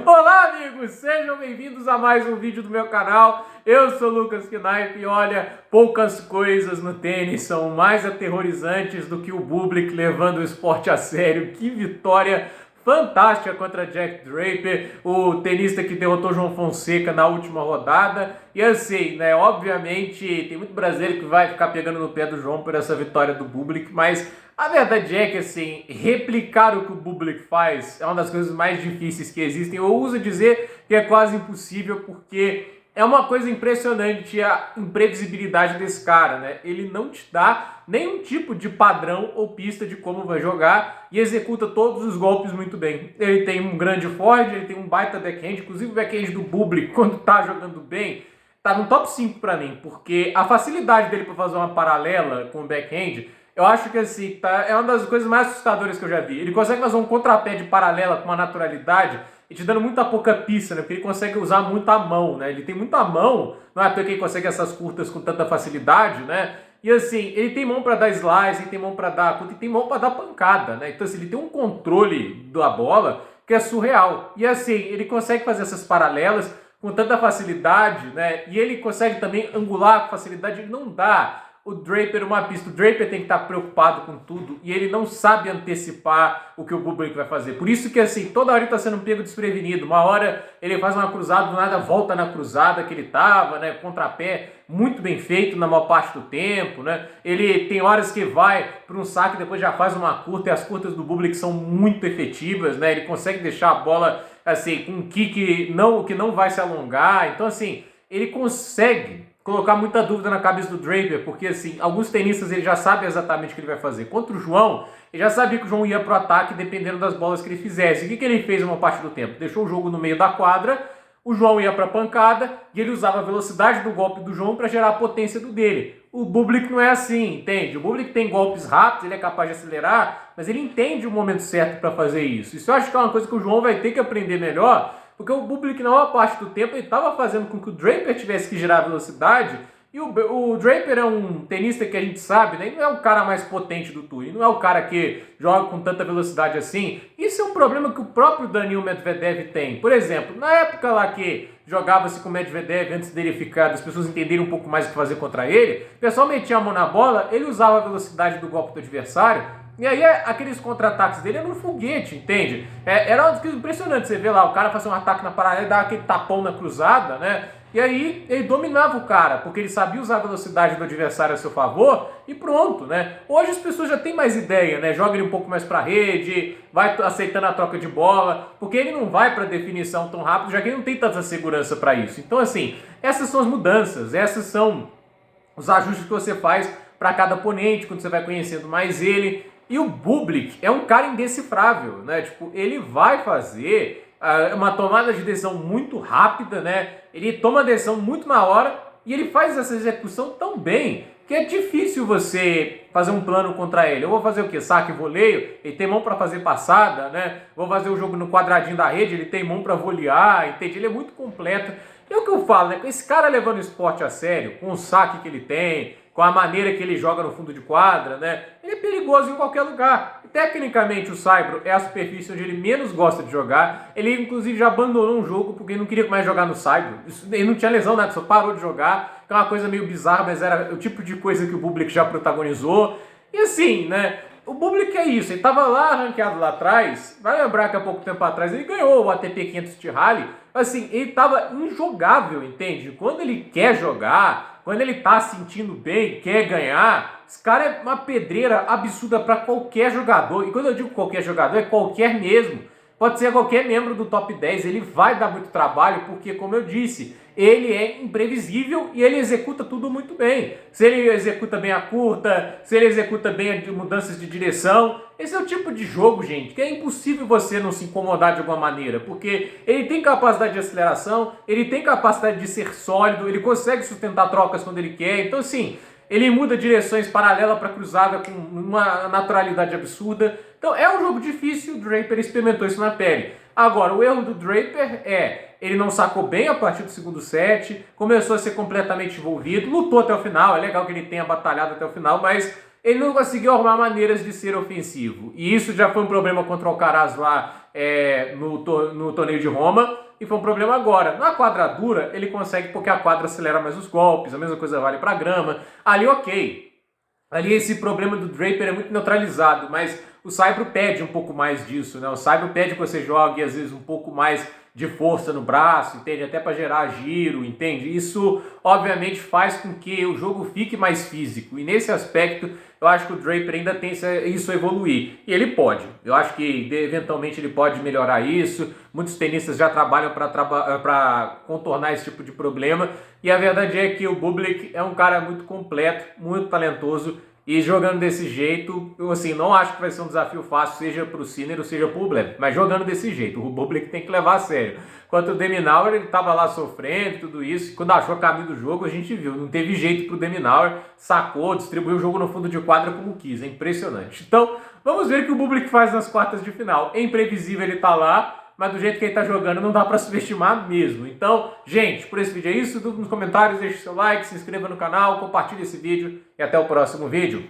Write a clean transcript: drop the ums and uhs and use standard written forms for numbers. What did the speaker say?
Olá, amigos! Sejam bem-vindos a mais um vídeo do meu canal. Eu sou o Lucas Knipe e olha, poucas coisas no tênis são mais aterrorizantes do que o Bublik levando o esporte a sério. Que vitória fantástica contra Jack Draper, o tenista que derrotou João Fonseca na última rodada. E assim, né, obviamente tem muito brasileiro que vai ficar pegando no pé do João por essa vitória do Bublik, mas a verdade é que, assim, replicar o que o Bublik faz é uma das coisas mais difíceis que existem. Eu ouso dizer que é quase impossível, porque é uma coisa impressionante a imprevisibilidade desse cara, né? Ele não te dá nenhum tipo de padrão ou pista de como vai jogar e executa todos os golpes muito bem. Ele tem um grande forehand, ele tem um baita backhand, inclusive o backhand do Bublik, quando tá jogando bem, tá no top 5 para mim, porque a facilidade dele para fazer uma paralela com o backhand, eu acho que assim, tá, é uma das coisas mais assustadoras que eu já vi. Ele consegue fazer um contrapé de paralela com uma naturalidade e te dando muita pouca pista, né? Porque ele consegue usar muita mão, né? Ele tem muita mão, não é à toa que ele consegue essas curtas com tanta facilidade, né? E assim, ele tem mão para dar slice, ele tem mão para dar curta, e tem mão para dar pancada, né? Então assim, ele tem um controle da bola que é surreal. E assim, ele consegue fazer essas paralelas com tanta facilidade, né? E ele consegue também angular com facilidade, ele não dá o Draper uma pista. O Draper tem que estar preocupado com tudo e ele não sabe antecipar o que o Bublik vai fazer. Por isso que, assim, toda hora ele está sendo pego desprevenido. Uma hora ele faz uma cruzada, do nada volta na cruzada que ele estava, né? Contrapé muito bem feito na maior parte do tempo, né? Ele tem horas que vai para um saque e depois já faz uma curta, e as curtas do Bublik são muito efetivas, né? Ele consegue deixar a bola, assim, com um kick que não vai se alongar. Então, assim, ele consegue colocar muita dúvida na cabeça do Draper, porque assim, alguns tenistas ele já sabe exatamente o que ele vai fazer. Contra o João, ele já sabia que o João ia pro ataque dependendo das bolas que ele fizesse. E o que ele fez uma parte do tempo? Deixou o jogo no meio da quadra, o João ia pra pancada e ele usava a velocidade do golpe do João para gerar a potência do dele. O Bublik não é assim, entende? O Bublik tem golpes rápidos, ele é capaz de acelerar, mas ele entende o momento certo para fazer isso. Isso eu acho que é uma coisa que o João vai ter que aprender melhor, porque o Bublik, na maior parte do tempo, ele estava fazendo com que o Draper tivesse que gerar velocidade. E o Draper é um tenista que a gente sabe, né? Ele não é o cara mais potente do tour. Ele não é o cara que joga com tanta velocidade assim. Isso é um problema que o próprio Daniil Medvedev tem. Por exemplo, na época lá que jogava-se com o Medvedev, antes dele ficar, das pessoas entenderem um pouco mais o que fazer contra ele, o pessoal metia a mão na bola, ele usava a velocidade do golpe do adversário. E aí aqueles contra-ataques dele eram um foguete, entende? Era uma coisa impressionante, você vê lá, o cara fazer um ataque na paralela, dava aquele tapão na cruzada, né? E aí ele dominava o cara, porque ele sabia usar a velocidade do adversário a seu favor e pronto, né? Hoje as pessoas já têm mais ideia, né? Joga ele um pouco mais pra rede, vai aceitando a troca de bola, porque ele não vai pra definição tão rápido, já que ele não tem tanta segurança para isso. Então assim, essas são as mudanças, essas são os ajustes que você faz para cada oponente, quando você vai conhecendo mais ele. E o Bublik é um cara indecifrável, né? Tipo, ele vai fazer uma tomada de decisão muito rápida, né? Ele toma a decisão muito na hora e ele faz essa execução tão bem que é difícil você fazer um plano contra ele. Eu vou fazer o quê? Saque e voleio? Ele tem mão para fazer passada, né? Vou fazer o jogo no quadradinho da rede, ele tem mão para volear, entende? Ele é muito completo. E é o que eu falo, né? Com esse cara levando o esporte a sério, com o saque que ele tem, com a maneira que ele joga no fundo de quadra, né? Ele é perigoso em qualquer lugar. Tecnicamente, o Saibro é a superfície onde ele menos gosta de jogar. Ele, inclusive, já abandonou um jogo porque ele não queria mais jogar no Saibro. Ele não tinha lesão, nada, só parou de jogar. Que é uma coisa meio bizarra, mas era o tipo de coisa que o Bublik já protagonizou. E assim, né? O Bublik é isso. Ele estava lá, ranqueado lá atrás. Vai lembrar que há pouco tempo atrás ele ganhou o ATP 500 de Rally. Assim, ele estava injogável, entende? Quando ele quer jogar, quando ele tá sentindo bem, quer ganhar, esse cara é uma pedreira absurda para qualquer jogador. E quando eu digo qualquer jogador, é qualquer mesmo. Pode ser qualquer membro do top 10, ele vai dar muito trabalho, porque, como eu disse, ele é imprevisível e ele executa tudo muito bem. Se ele executa bem a curta, se ele executa bem as mudanças de direção, esse é o tipo de jogo, gente, que é impossível você não se incomodar de alguma maneira, porque ele tem capacidade de aceleração, ele tem capacidade de ser sólido, ele consegue sustentar trocas quando ele quer, então assim, ele muda direções paralela para cruzada com uma naturalidade absurda. Então é um jogo difícil, o Draper experimentou isso na pele. Agora, o erro do Draper ele não sacou bem a partir do segundo set, começou a ser completamente envolvido, lutou até o final, é legal que ele tenha batalhado até o final, mas ele não conseguiu arrumar maneiras de ser ofensivo. E isso já foi um problema contra o Alcaraz lá no torneio de Roma, e foi um problema agora. Na quadradura, ele consegue porque a quadra acelera mais os golpes, a mesma coisa vale para grama. Ali, ok. Ali esse problema do Draper é muito neutralizado, mas o Saibro pede um pouco mais disso, né? O Saibro pede que você jogue, às vezes, um pouco mais de força no braço, entende? Até para gerar giro, entende? Isso, obviamente, faz com que o jogo fique mais físico. E nesse aspecto, eu acho que o Draper ainda tem isso a evoluir. E ele pode. Eu acho que, eventualmente, ele pode melhorar isso. Muitos tenistas já trabalham para contornar esse tipo de problema. E a verdade é que o Bublik é um cara muito completo, muito talentoso. E jogando desse jeito, eu assim, não acho que vai ser um desafio fácil, seja para o Sinner ou seja para o Bublik, mas jogando desse jeito, o Bublik tem que levar a sério. Quanto o de Minaur, ele estava lá sofrendo, tudo isso, quando achou o caminho do jogo, a gente viu, não teve jeito para o de Minaur, sacou, distribuiu o jogo no fundo de quadra como quis, é impressionante. Então, vamos ver o que o Bublik faz nas quartas de final. É imprevisível ele tá lá, mas do jeito que ele tá jogando não dá para subestimar mesmo. Então, gente, por esse vídeo é isso. Nos comentários, deixe seu like, se inscreva no canal, compartilhe esse vídeo e até o próximo vídeo.